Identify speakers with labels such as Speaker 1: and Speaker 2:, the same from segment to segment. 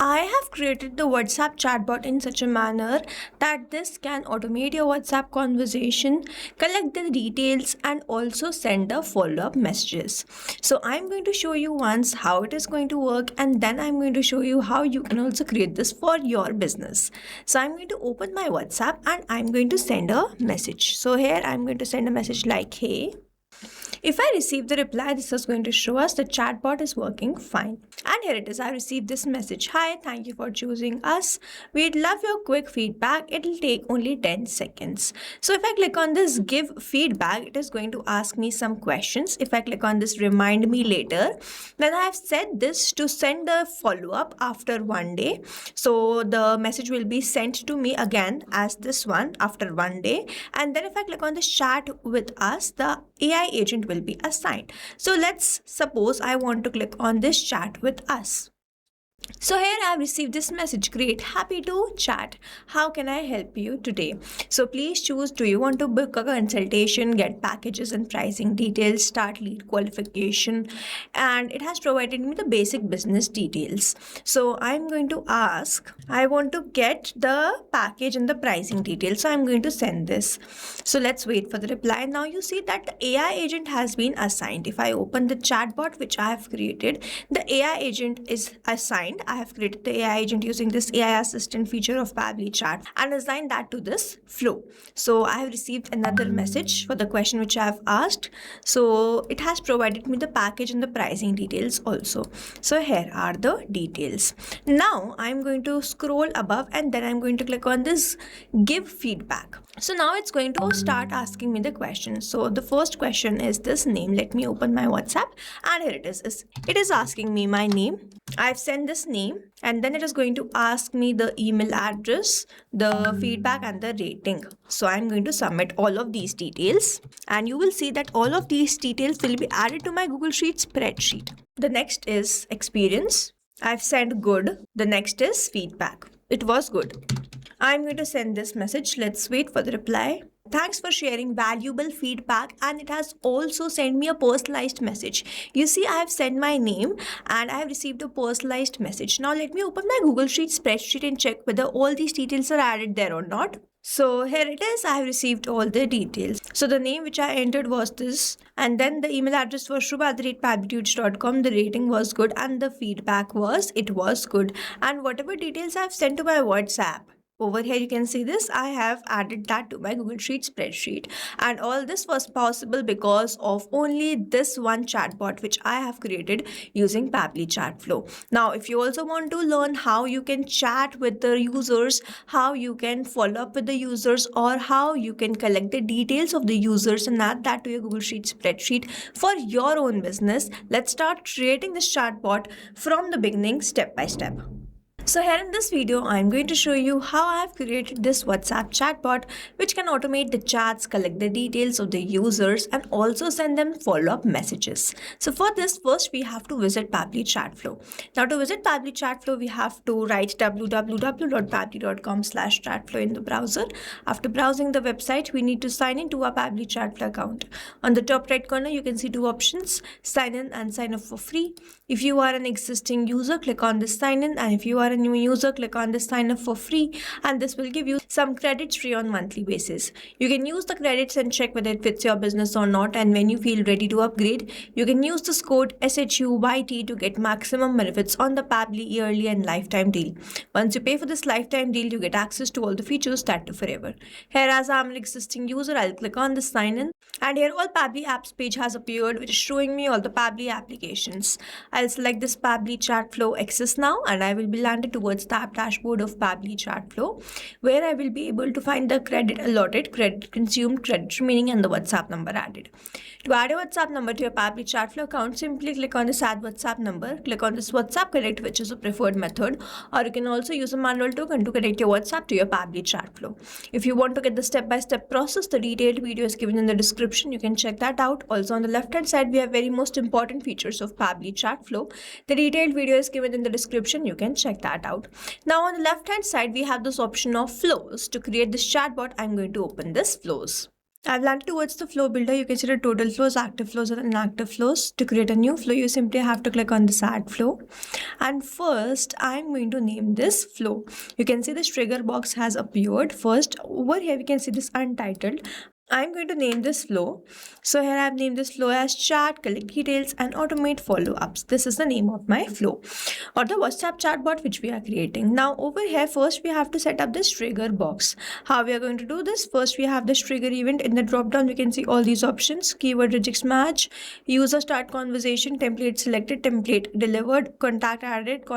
Speaker 1: I have created the WhatsApp chatbot in such a manner that this can automate your WhatsApp conversation, collect the details, and also send the follow-up messages. So I'm going to show you once how it is going to work, and then I'm going to show you how you can also create this for your business. So I'm going to open my WhatsApp and I'm going to send a message. So here I'm going to send a message like, hey. If I receive the reply, this is going to show us the chatbot is working fine. And here it is. I received this message. Hi, thank you for choosing us. We'd love your quick feedback. It'll take only 10 seconds. So if I click on this give feedback, it is going to ask me some questions. If I click on this remind me later, then I have set this to send the follow-up after 1 day. So the message will be sent to me again as this one after 1 day. And then if I click on this chat with us, the AI agent will be assigned. So let's suppose I want to click on this chat with us. So here I have received this message. Great, happy to chat. How can I help you today? So please choose, do you want to book a consultation, get packages and pricing details, start lead qualification, and it has provided me the basic business details. So I'm going to ask, I want to get the package and the pricing details. So I'm going to send this. So let's wait for the reply. Now you see that the AI agent has been assigned. If I open the chatbot which I have created, the AI agent is assigned. I have created the AI agent using this AI assistant feature of Pabbly chat and assigned that to this flow. So I have received another message for the question which I have asked. So it has provided me the package and the pricing details also. So here are the details. Now I'm going to scroll above and then I'm going to click on this give feedback. So now it's going to start asking me the question. So the first question is this name. Let me open my WhatsApp and here it is. It is asking me my name. I've sent this name and then it is going to ask me the email address, the feedback and the rating. So I'm going to submit all of these details and you will see that all of these details will be added to my Google Sheets spreadsheet. The next is experience. I've sent good. The next is feedback. It was good. I'm going to send this message. Let's wait for the reply. Thanks for sharing valuable feedback, and it has also sent me a personalized message. You see, I have sent my name and I have received a personalized message. Now let me open my Google Sheets spreadsheet and check whether all these details are added there or not. So here it is. I have received all the details. So the name which I entered was this, and then the email address was shubh@pabblytudes.com. The rating was good and the feedback was it was good. And whatever details I have sent to my WhatsApp, over here you can see this, I have added that to my Google Sheets spreadsheet, and all this was possible because of only this one chatbot which I have created using Pabbly Chatflow. Now if you also want to learn how you can chat with the users, how you can follow up with the users, or how you can collect the details of the users and add that to your Google Sheets spreadsheet for your own business, let's start creating this chatbot from the beginning step by step. So here in this video, I'm going to show you how I have created this WhatsApp chatbot which can automate the chats, collect the details of the users and also send them follow-up messages. So for this, first we have to visit Pabbly Chatflow. Now to visit Pabbly Chatflow, we have to write www.pabbly.com/chatflow in the browser. After browsing the website, we need to sign in to our Pabbly Chatflow account. On the top right corner, you can see two options, sign in and sign up for free. If you are an existing user, click on this sign in, and if you are a new user, click on this sign up for free, and this will give you some credits free on monthly basis. You can use the credits and check whether it fits your business or not, and when you feel ready to upgrade, you can use this code SHUYT to get maximum benefits on the Pabbly yearly and lifetime deal. Once you pay for this lifetime deal, you get access to all the features that do forever. Here, as I'm an existing user, I'll click on this sign in, and here all Pabbly apps page has appeared, which is showing me all the Pabbly applications. I'll select this Pabbly Chatflow Access now, and I will be landed towards the app dashboard of Pabbly Chatflow, where I will be able to find the credit allotted, credit consumed, credit remaining, and the WhatsApp number added. To add a WhatsApp number to your Pabbly Chatflow account, simply click on this add WhatsApp number, click on this WhatsApp connect, which is a preferred method, or you can also use a manual token to connect your WhatsApp to your Pabbly Chatflow. If you want to get the step-by-step process, the detailed video is given in the description. You can check that out. Also on the left-hand side, we have very most important features of Pabbly Chatflow. The detailed video is given in the description. You can check that out. Now on the left-hand side, we have this option of flows. To create this chatbot, I'm going to open this flows. I've landed towards the flow builder. You can see the total flows, active flows, and inactive flows. To create a new flow, you simply have to click on this add flow. And first, I'm going to name this flow. You can see this trigger box has appeared. First, over here, we can see this untitled. I'm going to name this flow. So here I've named this flow as chat, collect details, and automate follow-ups. This is the name of my flow, or the WhatsApp chatbot which we are creating. Now over here, first we have to set up this trigger box. How we are going to do this? First we have this trigger event. In the drop down we can see all these options: keyword rejects match, user start conversation, template selected, template delivered, contact added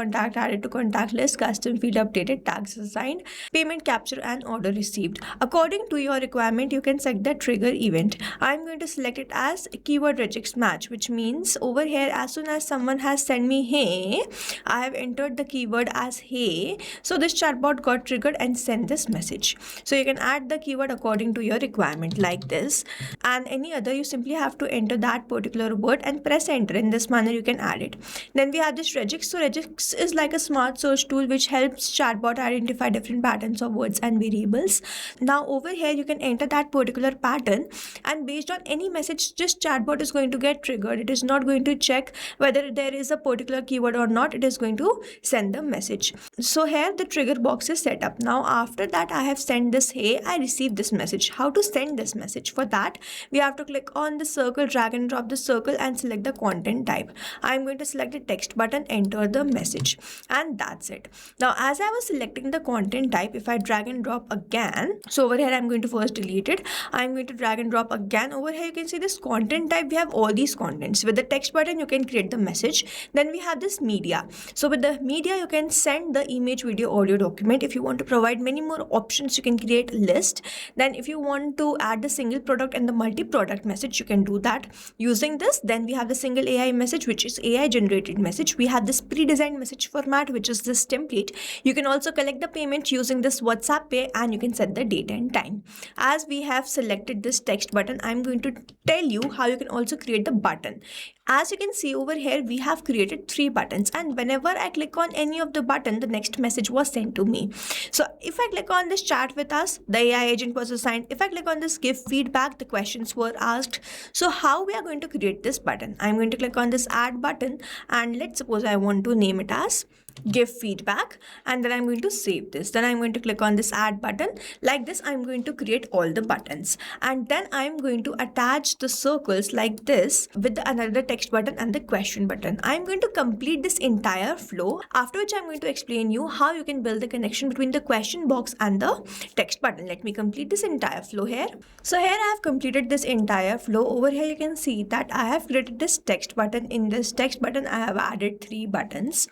Speaker 1: to contact list, custom field updated, tags assigned, payment capture, and order received. According to your requirement, you can select the trigger event. I'm going to select it as keyword rejects match, which means over here, as soon as someone has sent me hey, I have entered the keyword as hey, so this chatbot got triggered and sent this message. So you can add the keyword according to your requirement like this, and any other you simply have to enter that particular word and press enter. In this manner you can add it. Then we have this regex. So regex is like a smart search tool which helps chatbot identify different patterns of words and variables. Now over here you can enter that particular pattern, and based on any message, just chatbot is going to get triggered. It is not going to check whether there is a particular keyword or not. It is going to send the message. So here the trigger box is set up. Now after that, I have sent this hey, I received this message. How to send this message? For that, we have to click on the circle, drag and drop the circle, and select the content type. I'm going to select the text button, enter the message, and that's it. Now as I was selecting the content type, if I drag and drop again, so over here I'm going to first delete it. I'm going to drag and drop again. Over here you can see this content type. We have all these contents. With the text button you can create the message. Then we have this media. So with the media you can send the image, video, audio, document. If you want to provide many more options, you can create a list. Then if you want to add the single product and the multi-product message, you can do that using this. Then we have the single AI message, which is AI generated message. We have this pre-designed message format, which is this template. You can also collect the payment using this WhatsApp Pay, and you can set the date and time. As we have selected this text button, I'm going to tell you how you can also create the button. As you can see over here, we have created 3 buttons, and whenever I click on any of the button, the next message was sent to me. So if I click on this chat with us, the AI agent was assigned. If I click on this give feedback, the questions were asked. So how we are going to create this button? I'm going to click on this add button, and let's suppose I want to name it as give feedback, and then I'm going to save this. Then I'm going to click on this add button. Like this, I'm going to create all the buttons, and then I'm going to attach the circles like this with another text button and the question button. I'm going to complete this entire flow, after which I'm going to explain you how you can build the connection between the question box and the text button. Let me complete this entire flow here. So here I have completed this entire flow. Over here you can see that I have created this text button. In this text button I have added 3 buttons: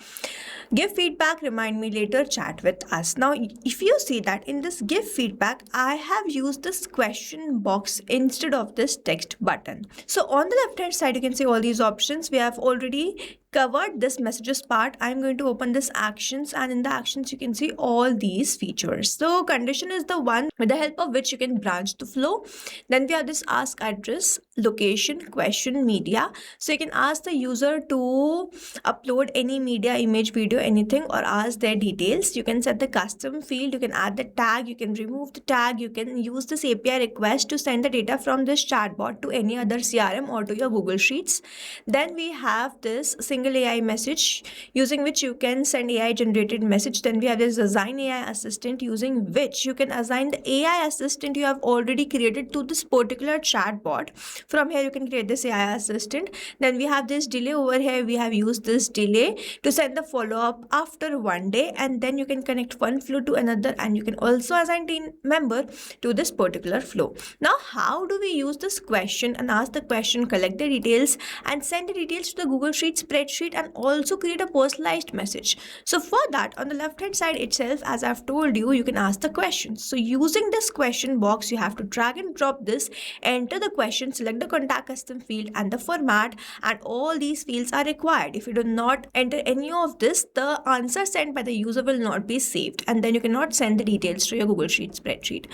Speaker 1: give feedback, remind me later, chat with us. Now if you see that in this give feedback, I have used this question box instead of this text button. So on the left hand side you can see all these options. We have already covered this messages part. I'm going to open this actions, and in the actions you can see all these features. So condition is the one with the help of which you can branch the flow. Then we have this ask address, location, question, media. So you can ask the user to upload any media, image, video, anything, or ask their details. You can set the custom field, you can add the tag, you can remove the tag, you can use this API request to send the data from this chatbot to any other CRM or to your Google Sheets. Then we have this single AI message, using which you can send AI generated message. Then we have this assign AI assistant, using which you can assign the AI assistant you have already created to this particular chatbot. From here you can create this AI assistant. Then we have this delay. Over here we have used this delay to send the follow-up after 1 day, and then you can connect one flow to another, and you can also assign team member to this particular flow. Now how do we use this question and ask the question, collect the details, and send the details to the Google Sheet spreadsheet, and also create a personalized message? So for that, on the left hand side itself, as I've told you, you can ask the questions. So using this question box, you have to drag and drop this, enter the question, select the contact custom field and the format, and all these fields are required. If you do not enter any of this, the answer sent by the user will not be saved, and then you cannot send the details to your Google Sheet spreadsheet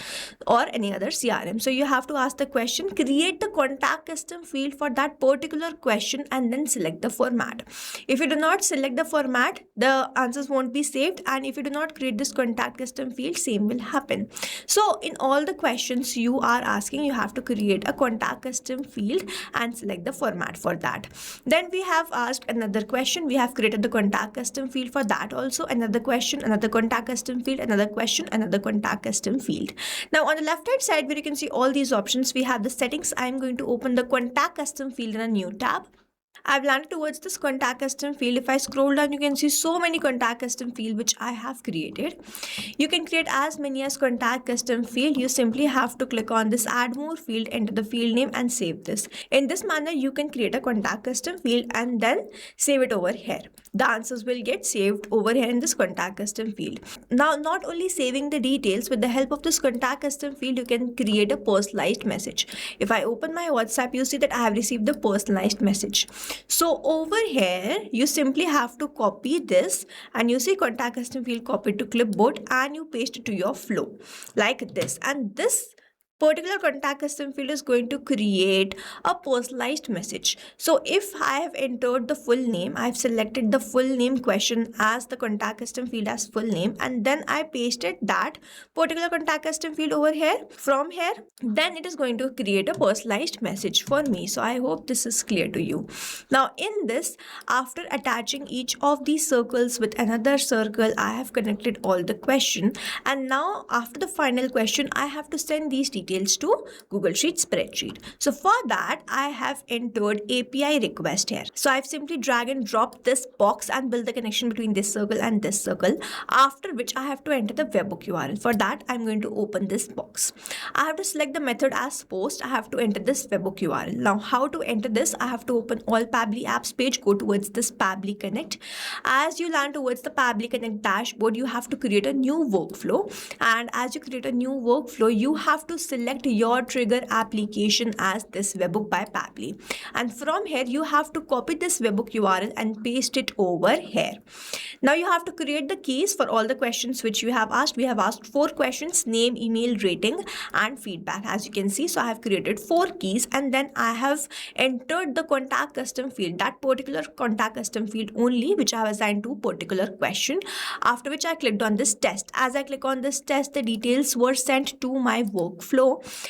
Speaker 1: or any other CRM. So you have to ask the question, create the contact custom field for that particular question, and then select the format. If you do not select the format, the answers won't be saved, and if you do not create this contact custom field, same will happen. So in all the questions you are asking, you have to create a contact custom field and select the format for that. Then we have asked another question. We have created the contact custom field for that also. Another question, another contact custom field, another question, another contact custom field. Now on the left hand side where you can see all these options, we have the settings. I'm going to open the contact custom field in a new tab. I've landed towards this contact custom field. If I scroll down, you can see so many contact custom field which I have created. You can create as many as contact custom field. You simply have to click on this add more field, enter the field name and save this. In this manner, you can create a contact custom field and then save it over here. The answers will get saved over here in this contact custom field. Now, not only saving the details, with the help of this contact custom field, you can create a personalized message. If I open my WhatsApp, you see that I have received the personalized message. So over here, you simply have to copy this, and you see contact custom field copied to clipboard, and you paste it to your flow like this. And this particular contact custom field is going to create a personalized message. So if I have entered the full name, I've selected the full name question as the contact custom field as full name, and then I pasted that particular contact custom field over here from here, then it is going to create a personalized message for me. So I hope this is clear to you. Now in this, after attaching each of these circles with another circle, I have connected all the question, and now after the final question, I have to send these details to Google Sheet spreadsheet. So for that, I have entered API request here. So I've simply drag and drop this box and build the connection between this circle and this circle, after which I have to enter the webhook URL. For that, I'm going to open this box. I have to select the method as post. I have to enter this webhook URL. Now how to enter this? I have to open all Pabbly apps page, go towards this Pabbly Connect. As you land towards the Pabbly Connect dashboard, you have to create a new workflow, and as you create a new workflow, you have to select your trigger application as this webhook by Pabbly, and from here you have to copy this webhook URL and paste it over here. Now you have to create the keys for all the questions which you have asked. We have asked 4 questions: name, email, rating and feedback, as you can see. So I have created 4 keys, and then I have entered the contact custom field, that particular contact custom field only, which I have assigned to particular question, after which I clicked on this test. As I click on this test, the details were sent to my workflow,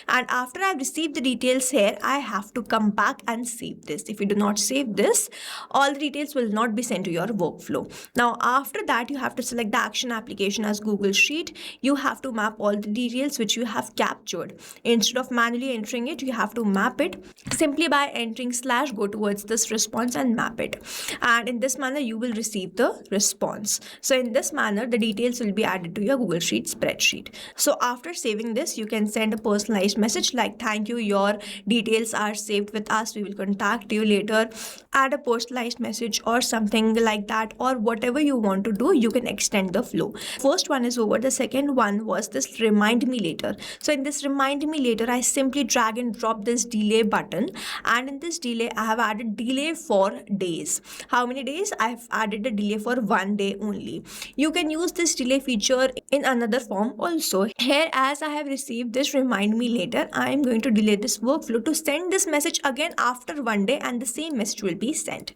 Speaker 1: and after I've received the details here, I have to come back and save this. If you do not save this, all the details will not be sent to your workflow. Now after that, you have to select the action application as Google Sheet. You have to map all the details which you have captured. Instead of manually entering it, you have to map it simply by entering / go towards this response and map it, and in this manner you will receive the response. So in this manner, the details will be added to your Google Sheet spreadsheet. So after saving this, you can send a personalized message like, thank you, your details are saved with us, we will contact you later. Add a personalized message or something like that, or whatever you want to do, you can extend the flow. First one is over. The second one was this remind me later. So in this remind me later, I simply drag and drop this delay button, and in this delay I have added delay for days. How many days? I have added the delay for 1 day only. You can use this delay feature in another form also. Here, as I have received this remind me later, I am going to delay this workflow to send this message again after 1 day, and the same message will be sent.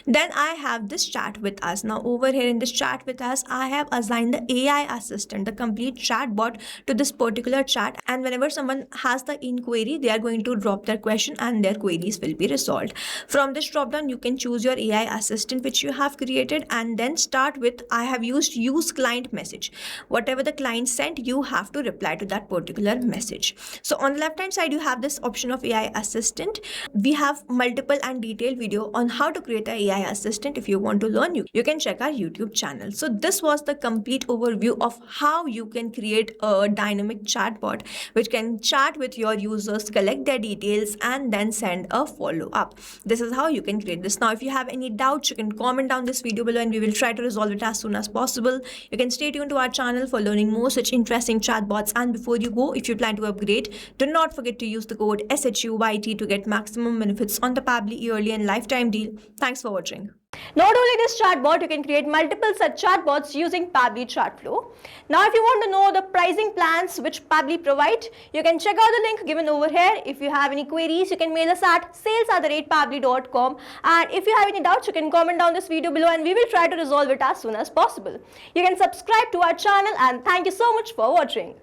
Speaker 1: Then I have this chat with us. Now over here in this chat with us, I have assigned the AI assistant, the complete chatbot, to this particular chat, and whenever someone has the inquiry, they are going to drop their question and their queries will be resolved. From this drop down, you can choose your AI assistant which you have created, and then start with, I have used use client message. Whatever the client sent, you have to reply to that particular message. So on the left hand side, you have this option of AI assistant. We have multiple and detailed video on how to create an AI assistant. If you want to learn, you can check our YouTube channel. So this was the complete overview of how you can create a dynamic chatbot which can chat with your users, collect their details, and then send a follow-up. This is how you can create this. Now if you have any doubts, you can comment down this video below and we will try to resolve it as soon as possible. You can stay tuned to our channel for learning more such interesting chatbots, and before you go, if you plan to upgrade, do not forget to use the code SHUYT to get maximum benefits on the Pabbly yearly and lifetime deal. Thanks for watching.
Speaker 2: Not only this chatbot, you can create multiple such chatbots using Pabbly Chatflow. Now, if you want to know the pricing plans which Pabbly provide, you can check out the link given over here. If you have any queries, you can mail us at sales@pabbly.com, and if you have any doubts, you can comment down this video below and we will try to resolve it as soon as possible. You can subscribe to our channel, and thank you so much for watching.